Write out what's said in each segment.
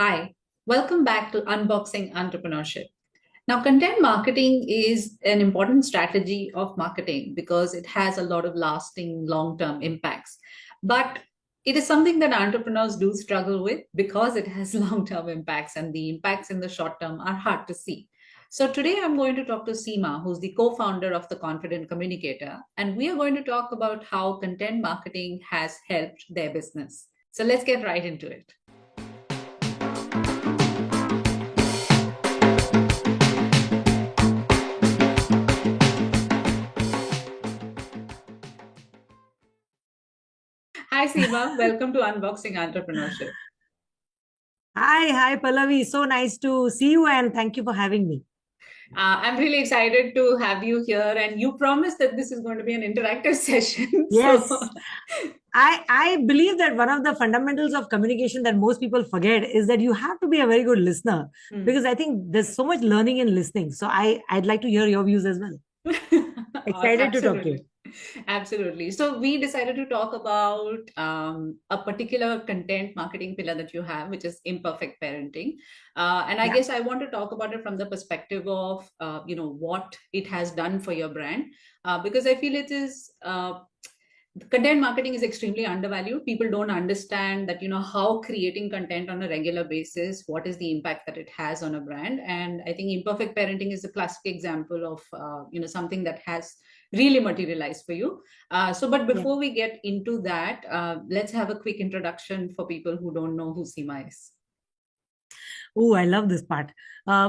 Hi, welcome back to Unboxing Entrepreneurship. Now, content marketing is an important strategy of marketing because it has a lot of lasting long term impacts. But it is something that entrepreneurs do struggle with because it has long term impacts, and the impacts in the short term are hard to see. So, today I'm going to talk to Seema, who's the co founder of the Confident Communicator, and we are going to talk about how content marketing has helped their business. So, let's get right into it. Hi, Seema. Welcome to Unboxing Entrepreneurship. Hi, Pallavi. So nice to see you and thank you for having me. I'm really excited to have you here, and you promised that this is going to be an interactive session. So, Yes, I believe that one of the fundamentals of communication that most people forget is that you have to be a very good listener hmm. because I think there's so much learning in listening. So I'd like to hear your views as well. Excited to talk to you. Absolutely. Absolutely. So we decided to talk about a particular content marketing pillar that you have, which is imperfect parenting. And I Yeah. guess I want to talk about it from the perspective of, what it has done for your brand, because I feel it is content marketing is extremely undervalued. People don't understand that, how creating content on a regular basis, what is the impact that it has on a brand. And I think imperfect parenting is a classic example of something that has really materialized for you. But Yeah. before we get into that, let's have a quick introduction for people who don't know who Seema is. Oh, I love this part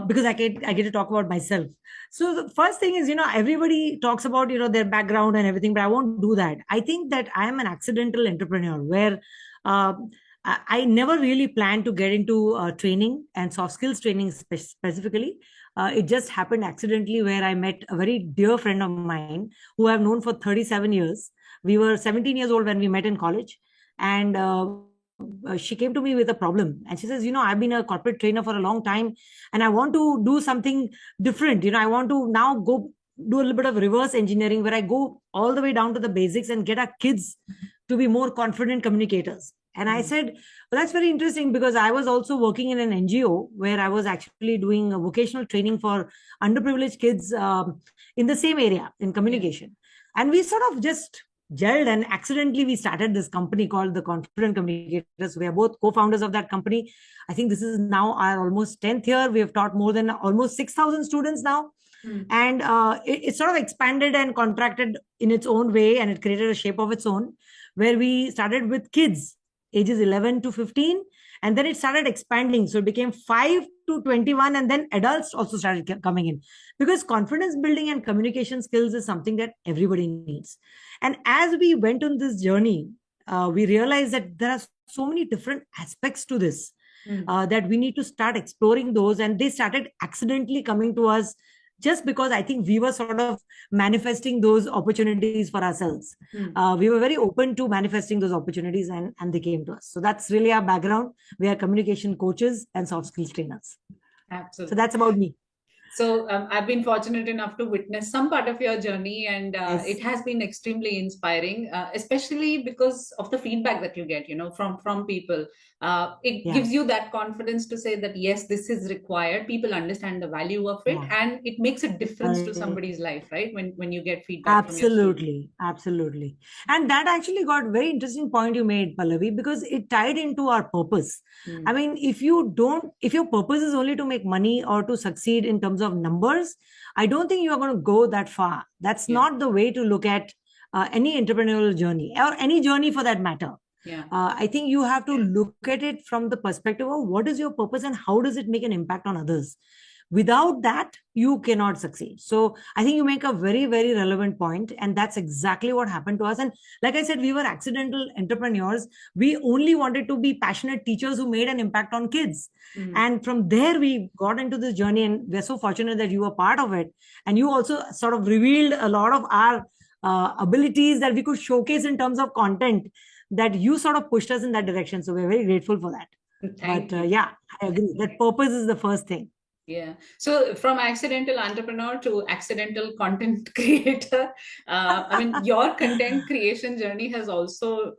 because I get to talk about myself. So the first thing is, everybody talks about their background and everything, but I won't do that. I think that I am an accidental entrepreneur where uh, I never really planned to get into training and soft skills training specifically. It just happened accidentally where I met a very dear friend of mine who I've known for 37 years. We were 17 years old when we met in college, and she came to me with a problem and she says, I've been a corporate trainer for a long time and I want to do something different. I want to now go do a little bit of reverse engineering where I go all the way down to the basics and get our kids to be more confident communicators. And I Mhm. said, well, that's very interesting because I was also working in an NGO where I was actually doing a vocational training for underprivileged kids in the same area in Yeah. communication. And we sort of just gelled and accidentally we started this company called the Confident Communicators. We are both co-founders of that company. I think this is now our almost 10th year. We have taught more than almost 6,000 students now. Mm. And it sort of expanded and contracted in its own way and it created a shape of its own where we started with kids ages 11 to 15, and then it started expanding, so it became 5 to 21, and then adults also started coming in because confidence building and communication skills is something that everybody needs. And as we went on this journey, we realized that there are so many different aspects to this Mm. that we need to start exploring those. And they started accidentally coming to us just because I think we were sort of manifesting those opportunities for ourselves. Mm. We were very open to manifesting those opportunities, and they came to us. So that's really our background. We are communication coaches and soft skills trainers. So Absolutely. that's about me. So I've been fortunate enough to witness some part of your journey, and Yes. it has been extremely inspiring, especially because of the feedback that you get, from people. It Yeah. gives you that confidence to say that yes, this is required. People understand the value of it, Yeah. and it makes a difference to I somebody's life, right? When you get feedback from your students. Absolutely, absolutely. And that actually got very interesting point you made, Pallavi, because it tied into our purpose. I Mm. mean, if your purpose is only to make money or to succeed in terms of numbers, I don't think you are going to go that far. That's Yeah, not the way to look at any entrepreneurial journey or any journey for that matter. yeah. I think you have to look at it from the perspective of what is your purpose and how does it make an impact on others. Without that, you cannot succeed. So I think you make a very, very relevant point, and that's exactly what happened to us. And like I said, we were accidental entrepreneurs. We only wanted to be passionate teachers who made an impact on kids. Mm. And from there, we got into this journey, and we're so fortunate that you were part of it. And you also sort of revealed a lot of our abilities that we could showcase in terms of content, that you sort of pushed us in that direction. So we're very grateful for that. But Thank you. yeah, I agree that purpose is the first thing. Yeah. So from accidental entrepreneur to accidental content creator, I mean, your content creation journey has also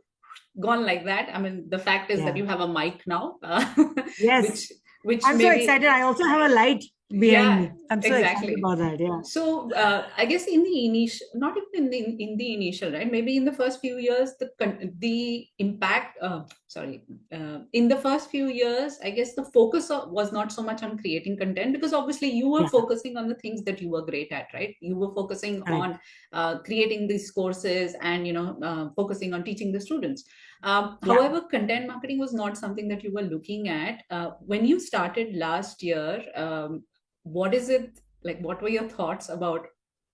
gone like that. I mean, the fact is that Yeah. you have a mic now, Yes. which I'm so maybe, excited. I also have a light behind yeah, me. I'm so excited exactly. about that. Yeah. So I guess in the initial, not even in the initial, right? Maybe in the first few years, the impact. Sorry, in the first few years, I guess the focus was not so much on creating content, because obviously you were Yeah. focusing on the things that you were great at, right? You were focusing Right. on creating these courses and focusing on teaching the students. Yeah. However, content marketing was not something that you were looking at when you started last year. What is it like? What were your thoughts about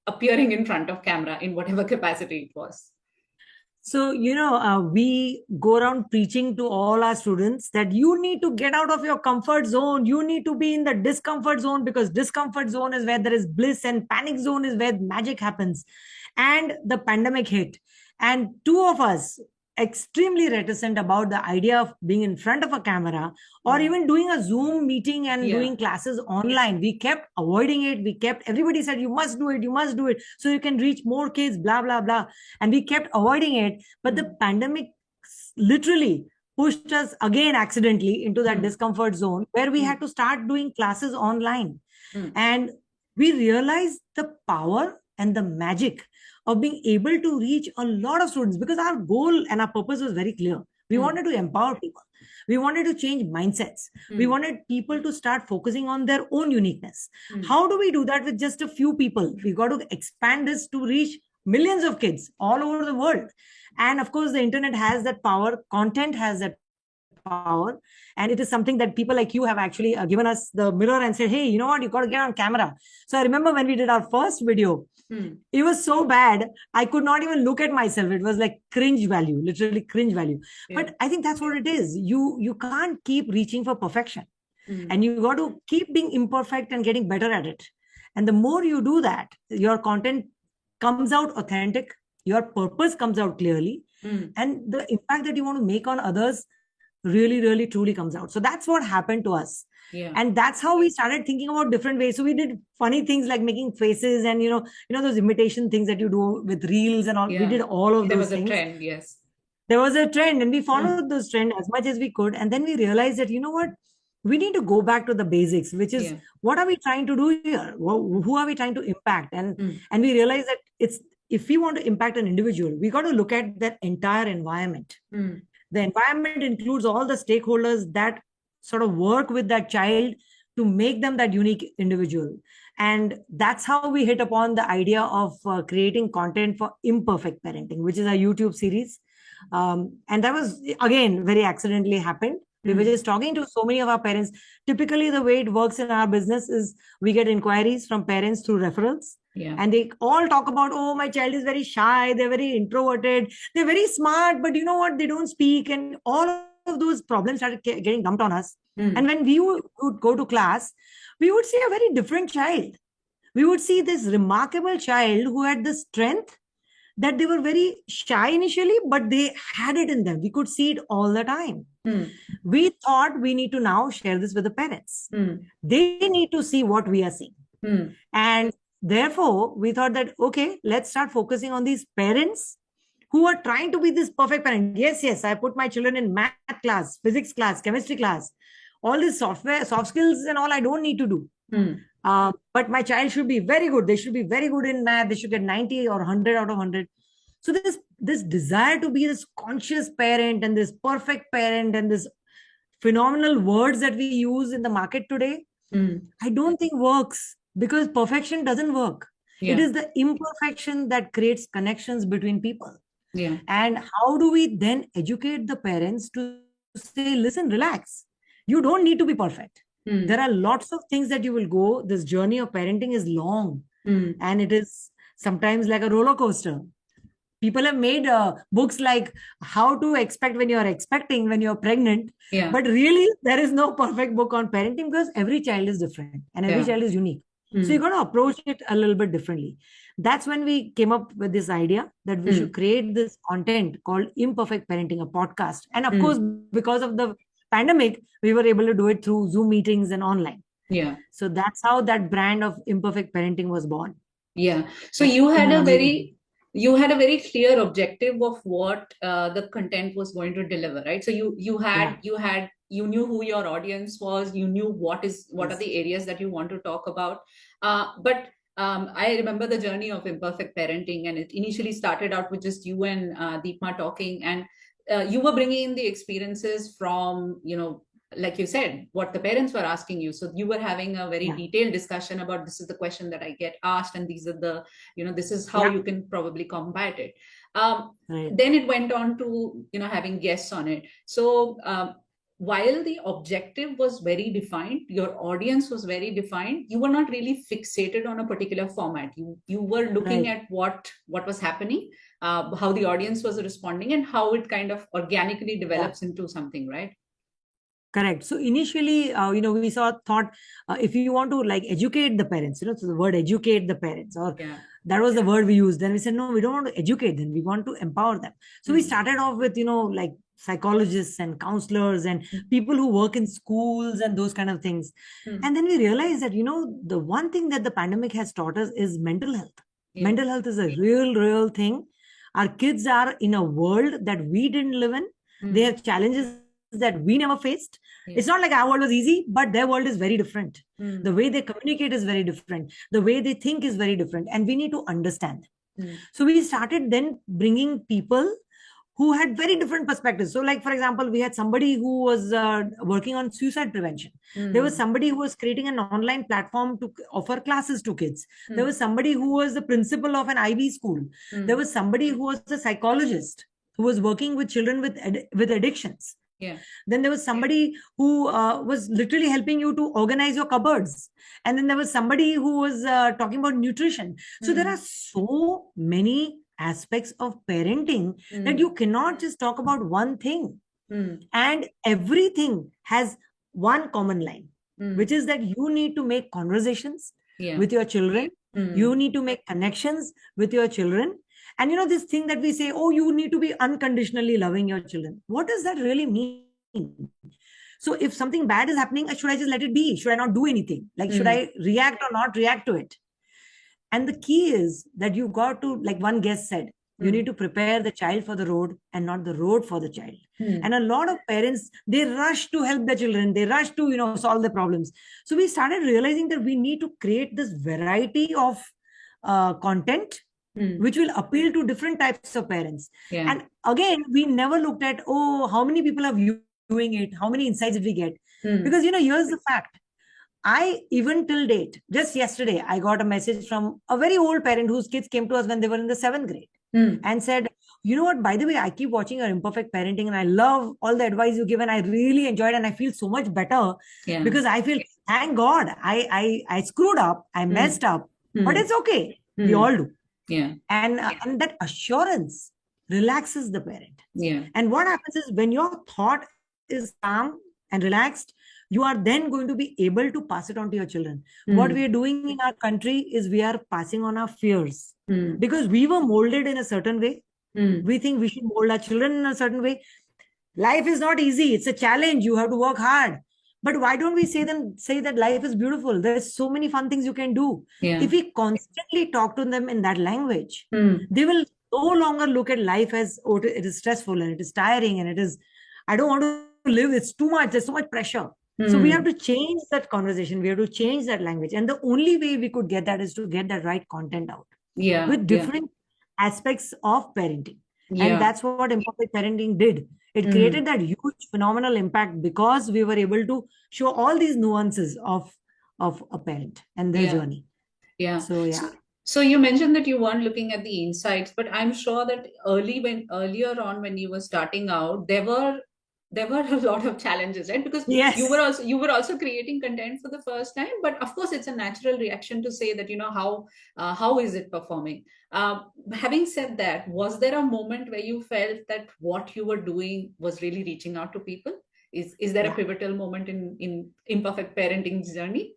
appearing in front of camera in whatever capacity it was? So, we go around preaching to all our students that you need to get out of your comfort zone. You need to be in the discomfort zone, because discomfort zone is where there is bliss, and panic zone is where magic happens. And the pandemic hit. And two of us, extremely reticent about the idea of being in front of a camera, or Mm. even doing a Zoom meeting and Yeah. doing classes online. We kept avoiding it. Everybody said, you must do it, you must do it, so you can reach more kids, blah, blah, blah. And we kept avoiding it. But the Mm. pandemic literally pushed us again accidentally into that Mm. discomfort zone, where we had Mm. to start doing classes online. Mm. And we realized the power and the magic of being able to reach a lot of students, because our goal and our purpose was very clear. We Mm. wanted to empower people. We wanted to change mindsets. We Mm. wanted people to start focusing on their own uniqueness. Mm. How do we do that with just a few people? We got to expand this to reach millions of kids all over the world. And of course, the internet has that power, content has that power. And it is something that people like you have actually given us the mirror and said, hey, you know what, you got to get on camera. So I remember when we did our first video, Mm. it was so bad, I could not even look at myself. It was like cringe value, literally cringe value. Yeah. But I think that's what it is. You can't keep reaching for perfection, Mm. and you got to keep being imperfect and getting better at it. And the more you do that, your content comes out authentic, your purpose comes out clearly, Mm. and the impact that you want to make on others really, really, truly comes out. So that's what happened to us. Yeah. And that's how we started thinking about different ways. So we did funny things like making faces, and those imitation things that you do with reels and all. We Yeah. did all of There those was a things. trend, yes. There was a trend, and we Mm. followed this trend as much as we could. And then we realized that, you know what, we need to go back to the basics, which is, Yeah. what are we trying to do here? Who are we trying to impact? And Mm. and we realized that it's if we want to impact an individual, we got to look at that entire environment. Mm. The environment includes all the stakeholders that sort of work with that child to make them that unique individual. And that's how we hit upon the idea of creating content for imperfect parenting, which is a YouTube series. And that was, again, very accidentally happened. We were Mm. just talking to so many of our parents. Typically, the way it works in our business is we get inquiries from parents through referrals. Yeah. And they all talk about, oh, my child is very shy, they're very introverted, they're very smart, but you know what, they don't speak. And all of those problems started getting dumped on us. Mm. And when we would go to class, we would see a very different child. We would see this remarkable child who had the strength, that they were very shy initially, but they had it in them. We could see it all the time. Mm. We thought we need to now share this with the parents. Mm. They need to see what we are seeing. Mm. And therefore, we thought that, okay, let's start focusing on these parents who are trying to be this perfect parent. Yes, I put my children in math class, physics class, chemistry class, all this soft skills and all I don't need to do. Mm. But my child should be very good. They should be very good in math. They should get 90 or 100 out of 100. So this desire to be this conscious parent and this perfect parent and this phenomenal words that we use in the market today, I don't think works, because perfection doesn't work. Yeah. It is the imperfection that creates connections between people. Yeah. And how do we then educate the parents to say, listen, relax. You don't need to be perfect. There are lots of things that you will go. This journey of parenting is long, and it is sometimes like a roller coaster. People have made books like how to expect when you're expecting, when you're pregnant. Yeah. But really, there is no perfect book on parenting, because every child is different and every child is unique. So you got to approach it a little bit differently. That's when we came up with this idea that we should create this content called Imperfect Parenting, a podcast. And of course, because of the pandemic, we were able to do it through Zoom meetings and online. Yeah. So that's how that brand of Imperfect Parenting was born. Yeah. So It's you had been a amazing. you had a very clear objective of what the content was going to deliver, right? So Yeah. you knew who your audience was, you knew what are Yes. the areas that you want to talk about. But I remember the journey of imperfect parenting, and it initially started out with just you and Deepma talking, and you were bringing in the experiences from, like you said, what the parents were asking you. So you were having a very Yeah. detailed discussion about, this is the question that I get asked, and these are the, this is how Yeah. you can probably combat it. um, Right. then it went on to, having guests on it. So while the objective was very defined, your audience was very defined, you were not really fixated on a particular format. You were looking Right. at what was happening, how the audience was responding, and how it kind of organically Yeah. develops into something, right? Correct. So initially, we thought if you want to like educate the parents, so the word educate the parents, or Yeah. that was the word we used. Then we said, no, we don't want to educate them. We want to empower them. So we Mm. started off with, like psychologists and counselors and people who work in schools and those kind of things. Mm. And then we realized that, the one thing that the pandemic has taught us is mental health. Yeah. Mental health is a real thing. Our kids are in a world that we didn't live in. They have challenges that we never faced. Yeah. It's not like our world was easy, but their world is very different. The way they communicate is very different. The way they think is very different. And we need to understand. So we started then bringing people who had very different perspectives. So like, for example, we had somebody who was working on suicide prevention. There was somebody who was creating an online platform to offer classes to kids. There was somebody who was the principal of an IB school. There was somebody who was a psychologist who was working with children with addictions. Yeah. Then there was somebody who was literally helping you to organize your cupboards. And then there was somebody who was talking about nutrition. So there are so many aspects of parenting that you cannot just talk about one thing. And everything has one common line, which is that you need to make conversations with your children. You need to make connections with your children. And this thing that we say, oh, you need to be unconditionally loving your children. What does that really mean? So if something bad is happening, should I just let it be? Should I not do anything? Like, should I react or not react to it? And the key is that you got to, like one guest said, you need to prepare the child for the road and not the road for the child. And a lot of parents, they rush to help the children. They rush to, solve the problems. So we started realizing that we need to create this variety of content which will appeal to different types of parents. Yeah. And again, we never looked at, oh, how many people are viewing it? How many insights did we get? Because, here's the fact. I, even till date, just yesterday, I got a message from a very old parent whose kids came to us when they were in the 7th grade and said, you know what, by the way, I keep watching your imperfect parenting and I love all the advice you give and I really enjoyed it and I feel so much better because I feel, thank God, I screwed up, I messed up, but it's okay. We all do. Yeah. And that assurance relaxes the parent. Yeah. And what happens is when your thought is calm and relaxed, you are then going to be able to pass it on to your children. What we are doing in our country is we are passing on our fears because we were molded in a certain way. We think we should mold our children in a certain way. Life is not easy. It's a challenge. You have to work hard. But why don't we say that life is beautiful? There's so many fun things you can do. Yeah. If we constantly talk to them in that language, they will no longer look at life as, oh, it is stressful and it is tiring and it is, I don't want to live. It's too much. There's so much pressure. So we have to change that conversation. We have to change that language. And the only way we could get that is to get that right content out. Yeah. With different aspects of parenting. Yeah. And that's what imperfect parenting did. It created that huge phenomenal impact because we were able to show all these nuances of a parent and their journey. Yeah. So yeah. So you mentioned that you weren't looking at the insights, but I'm sure that earlier on when you were starting out, there were a lot of challenges, right? Because you were also creating content for the first time, but of course it's a natural reaction to say that, how is it performing? Having said that, was there a moment where you felt that what you were doing was really reaching out to people? Is there a pivotal moment in imperfect parenting journey?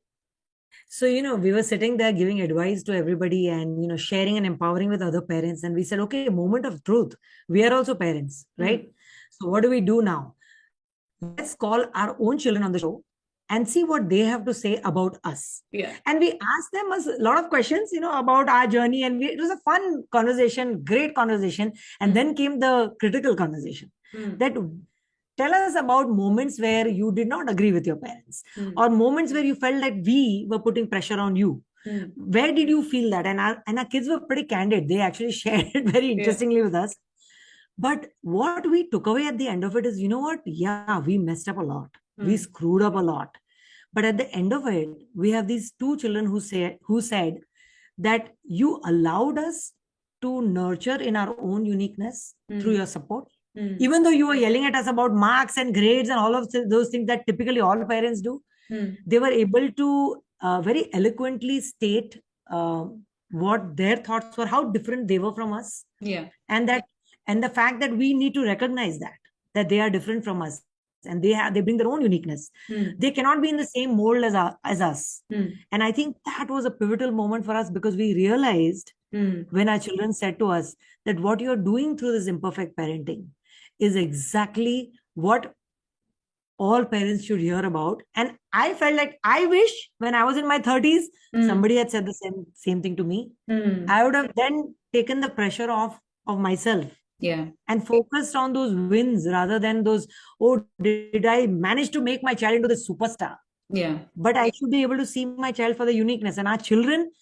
So, we were sitting there giving advice to everybody and, sharing and empowering with other parents. And we said, okay, moment of truth. We are also parents, right? So what do we do now? Let's call our own children on the show and see what they have to say about us. Yeah. And we asked them a lot of questions, about our journey. And it was a fun conversation, great conversation. And then came the critical conversation that tell us about moments where you did not agree with your parents or moments where you felt that we were putting pressure on you. Where did you feel that? And our kids were pretty candid. They actually shared it very interestingly with us. But what we took away at the end of it is, you know what? Yeah, we messed up a lot. We screwed up a lot. But at the end of it, we have these two children who said that you allowed us to nurture in our own uniqueness through your support. Even though you were yelling at us about marks and grades and all of those things that typically all parents do, they were able to very eloquently state what their thoughts were, how different they were from us. Yeah. And the fact that we need to recognize that they are different from us and they bring their own uniqueness. They cannot be in the same mold as us. And I think that was a pivotal moment for us, because we realized when our children said to us that what you're doing through this imperfect parenting is exactly what all parents should hear about. And I felt like I wish when I was in my 30s, somebody had said the same thing to me. I would have then taken the pressure off of myself. Yeah. And focused on those wins rather than those, oh, did I manage to make my child into the superstar? Yeah. But I should be able to see my child for the uniqueness. And our children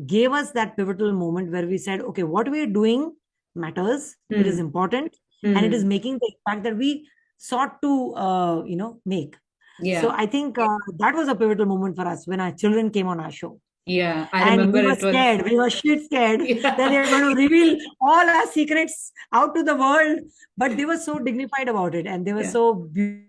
gave us that pivotal moment where we said, okay, what we are doing matters. It is important. And it is making the impact that we sought to, make. Yeah. So I think that was a pivotal moment for us when our children came on our show. Yeah, I remember we were scared. We were shit scared that they were going to reveal all our secrets out to the world. But they were so dignified about it, and they were so beautiful,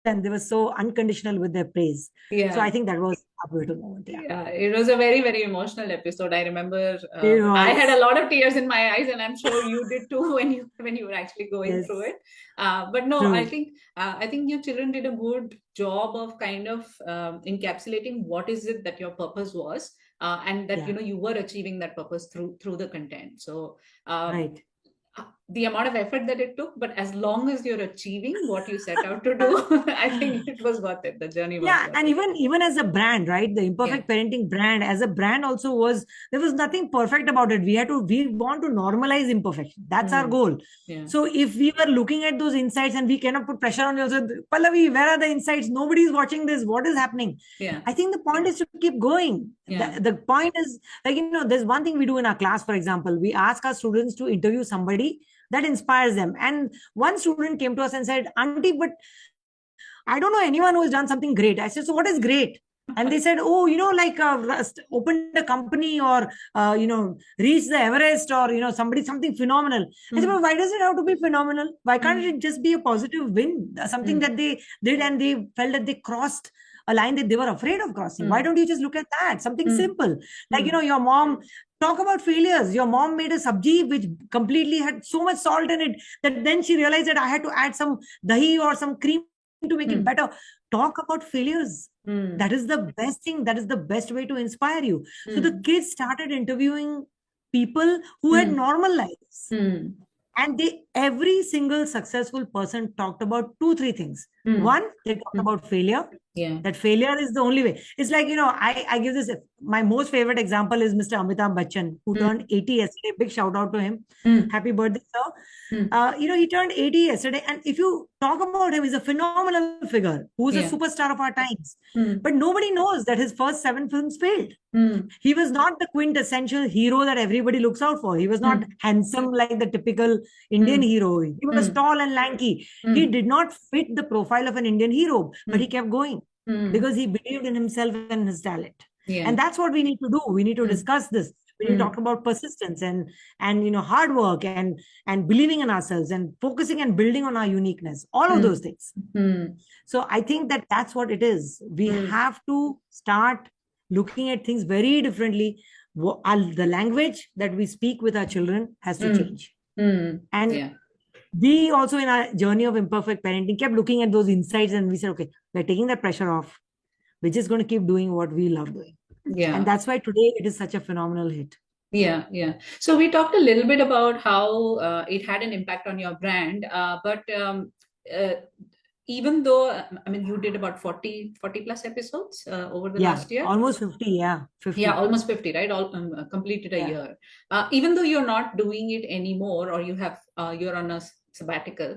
and they were so unconditional with their praise. Yeah. So I think that was a pivotal moment. Yeah, it was a very, very emotional episode. I remember I had a lot of tears in my eyes, and I'm sure you did too when you were actually going through it. But no, true. I think your children did a good job of kind of encapsulating what is it that your purpose was, and that you were achieving that purpose through the content. So right. The amount of effort that it took, but as long as you're achieving what you set out to do, I think it was worth it. The journey was worth and it. even as a brand, right? The imperfect parenting brand as a brand also there was nothing perfect about it. We want to normalize imperfection. That's our goal. Yeah. So if we were looking at those insights and we cannot put pressure on you, also, Pallavi, where are the insights? Nobody's watching this. What is happening? Yeah. I think the point is to keep going. Yeah. The point is, like, there's one thing we do in our class, for example, we ask our students to interview somebody that inspires them. And one student came to us and said, Auntie, but I don't know anyone who has done something great. I said, so what is great? And they said, oh, like opened a company or, reached the Everest or, something phenomenal. I said, well, why does it have to be phenomenal? Why can't it just be a positive win? Something that they did and they felt that they crossed a line that they were afraid of crossing. Why don't you just look at that? Something simple. Like, your mom... Talk about failures. Your mom made a sabji which completely had so much salt in it that then she realized that I had to add some dahi or some cream to make it better. Talk about failures. That is the best thing. That is the best way to inspire you. So the kids started interviewing people who had normal lives. And every single successful person talked about 2-3 things. One, they talked about failure. Yeah. That failure is the only way. It's like, I give this, my most favorite example is Mr. Amitabh Bachchan, who turned 80 yesterday. Big shout out to him. Happy birthday, sir. He turned 80 yesterday. And if you talk about him, he's a phenomenal figure who's a superstar of our times. But nobody knows that his first 7 films failed. He was not the quintessential hero that everybody looks out for. He was not handsome like the typical Indian hero. He was tall and lanky. He did not fit the profile of an Indian hero, but he kept going because he believed in himself and his talent. Yeah. And that's what we need to do. We need to discuss this. We need to talk about persistence and hard work and believing in ourselves and focusing and building on our uniqueness. All of those things. So I think that's what it is. We have to start looking at things very differently. The language that we speak with our children has to change. And we also, in our journey of imperfect parenting, kept looking at those insights and we said, okay, we're taking that pressure off. We're just going to keep doing what we love doing. Yeah. And that's why today it is such a phenomenal hit. Yeah. So we talked a little bit about how it had an impact on your brand, but even though, I mean, you did about 40 plus episodes over the Yeah, last year. almost 50. Yeah, Yeah, 50. almost 50, right? All completed a Yeah. year. Even though you're not doing it anymore, or you're on a sabbatical,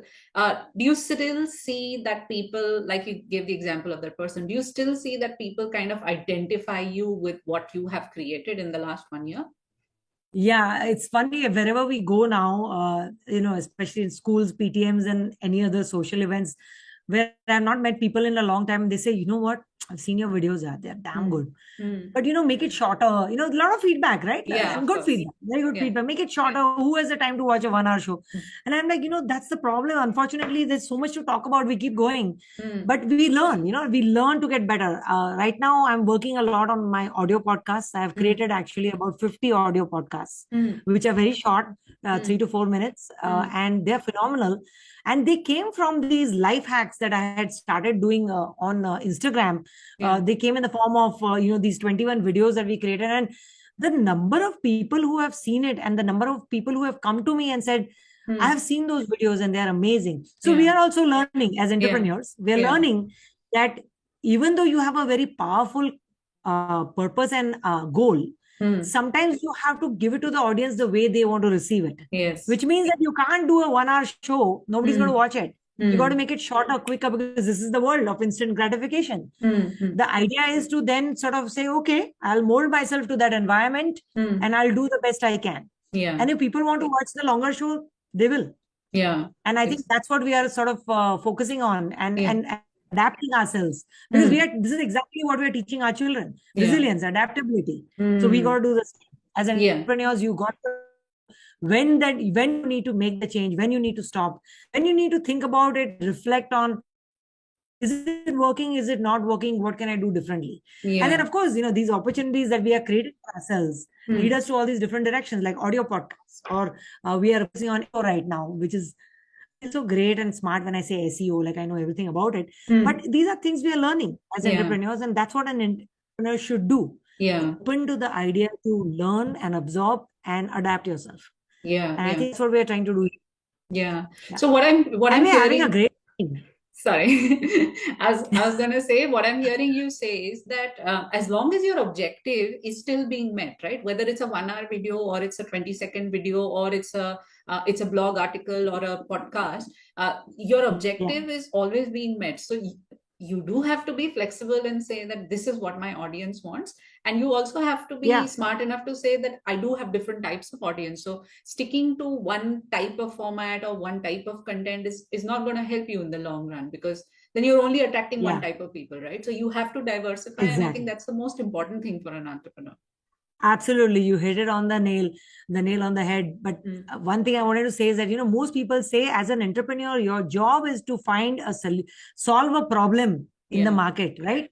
do you still see that people, like you gave the example of that person, do you still see that people kind of identify you with what you have created in the last 1 year? Yeah, it's funny wherever we go now, especially in schools, PTMs, and any other social events where I've not met people in a long time. They say, you know what? I've seen your videos, yeah, they're damn Hmm. good. Hmm. But make it shorter. A lot of feedback, right? Yeah, And of good course. feedback, very good Yeah. feedback. Make it shorter. Who has the time to watch a 1 hour show? And I'm like, that's the problem. Unfortunately, there's so much to talk about. We keep going, Hmm. but we learn to get better. Right now, I'm working a lot on my audio podcasts. I've Hmm. created actually about 50 audio podcasts, Hmm. which are very short, Hmm. 3 to 4 minutes, Hmm. and they're phenomenal. And they came from these life hacks that I had started doing on Instagram. Yeah. They came in the form of these 21 videos that we created, and the number of people who have seen it and the number of people who have come to me and said, I Hmm. have seen those videos and they're amazing. So we Yeah. are also learning as Yeah. entrepreneurs. We're Yeah. learning that even though you have a very powerful purpose and goal, Hmm. sometimes you have to give it to the audience the way they want to receive it, Yes. which means that you can't do a 1 hour show. Nobody's going to Hmm. watch it. You got to Hmm. make it shorter, quicker, because this is the world of instant gratification. Hmm. Hmm. The idea is to then sort of say, okay, I'll mold myself to that environment Hmm. and I'll do the best I can. Yeah. And if people want to watch the longer show, they will. Yeah. And I think Yes. that's what we are sort of focusing on, Yeah. and adapting ourselves, because Hmm. this is exactly what we are teaching our children: Yeah. resilience, adaptability. So we got Hmm. to do this as Yeah. entrepreneurs. You got to, when you need to make the change, when you need to stop, when you need to think about it, reflect on, is it working, is it not working, what can I do differently? And then Yeah. of course, these opportunities that we are creating for ourselves lead Hmm. us to all these different directions, like audio podcasts, or we are focusing on SEO right now, which is so great and smart. When I say SEO, like I know everything about it, but Hmm. these are things we are learning as Yeah. entrepreneurs, and that's what an entrepreneur should do. Yeah. Open to the idea to learn and absorb and adapt yourself. Yeah. And I Yeah. think that's what we are trying to do. Yeah. Yeah. So what And I'm we're having a hearing, great time. sorry, as I was gonna say, what I'm hearing you say is that as long as your objective is still being met, right? Whether it's a 1 hour video, or it's a 20-second video, or it's a blog article or a podcast, your Yeah. objective is always being met. So you do have to be flexible and say that this is what my audience wants, and you also have to be Yeah. smart enough to say that I do have different types of audience. So sticking to one type of format or one type of content is not going to help you in the long run, because then you're only attracting one Yeah. type of people, right? So you have to diversify, and I think Exactly. that's the most important thing for an entrepreneur. Absolutely. You hit it on the nail on the head. But Mm. one thing I wanted to say is that, most people say as an entrepreneur, your job is to find solve a problem in the Yeah. market, right?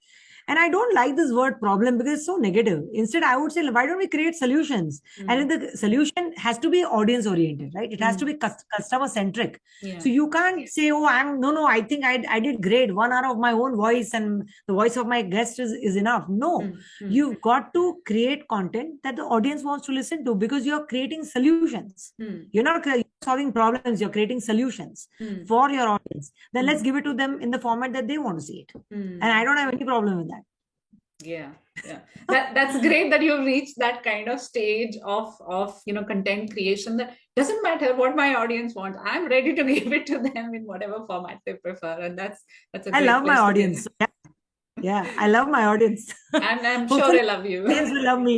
And I don't like this word problem because it's so negative. Instead, I would say, why don't we create solutions? And Mm. the solution has to be audience oriented, right? It has to Mm. be customer centric. Yeah. So you can't say, oh, no, I think I did great. 1 hour of my own voice and the voice of my guest is enough. No, Mm. Mm. you've got to create content that the audience wants to listen to, because you're creating solutions. Mm. You're not solving problems, you're creating solutions Mm. for your audience. Then let's Mm. give it to them in the format that they want to see it. And I Mm. don't have any problem with that. Yeah. Yeah. That's great that you've reached that kind of stage of content creation, that doesn't matter what my audience wants, I'm ready to give it to them in whatever format they prefer. And that's a I great love my place to be audience. in. Yeah, yeah, I love my audience. And I'm sure Hopefully, I love you. my audience will love me.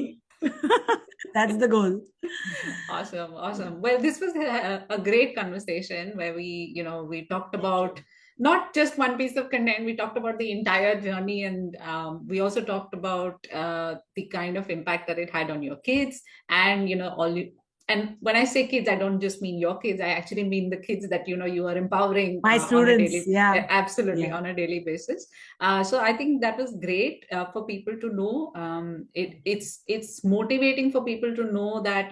That's the goal. Awesome, awesome. Well, this was a great conversation where we talked Thank about you. not just one piece of content, we talked about the entire journey, and we also talked about the kind of impact that it had on your kids, and and when I say kids, I don't just mean your kids, I actually mean the kids that you are empowering My on a students, daily, yeah, absolutely, yeah, on a daily basis. So I think that was great for people to know. It's motivating for people to know that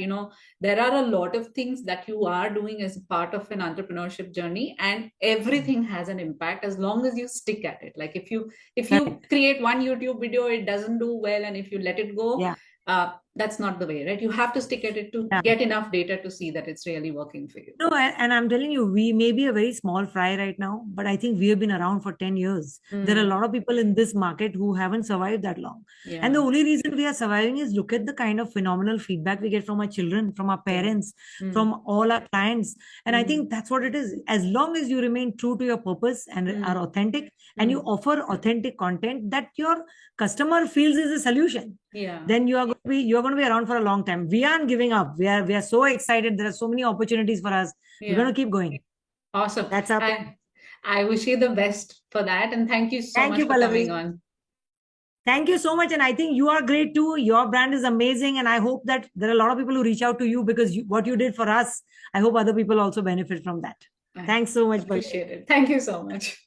there are a lot of things that you are doing as part of an entrepreneurship journey, and everything has an impact as long as you stick at it. Like if you correct. create one YouTube video, it doesn't do well, and if you let it go, Yeah, That's not the way, right? You have to stick at it to Yeah. get enough data to see that it's really working for you. No, and I'm telling you, we may be a very small fry right now, but I think we have been around for 10 years. There are a Mm, lot of people in this market who haven't survived that long. And the yeah. only reason we are surviving is look at the kind of phenomenal feedback we get from our children, from our Yeah. parents, Mm, from all our clients. And I mm, think that's what it is. As long as you remain true to your purpose and are mm, authentic, and you mm. offer authentic content that your customer feels is a solution, Yeah. then you're going to be around for a long time. We aren't giving up. We are so excited. There are so many opportunities for us. We're going Yeah. to keep going. Awesome. That's our plan. I wish you the best for that. And thank you so Thank much you, for coming Pallavi. on. Thank you so much. And I think you are great too. Your brand is amazing. And I hope that there are a lot of people who reach out to you because what you did for us, I hope other people also benefit from that. I Thanks so much, Pallavi. appreciate it. Thank you so much.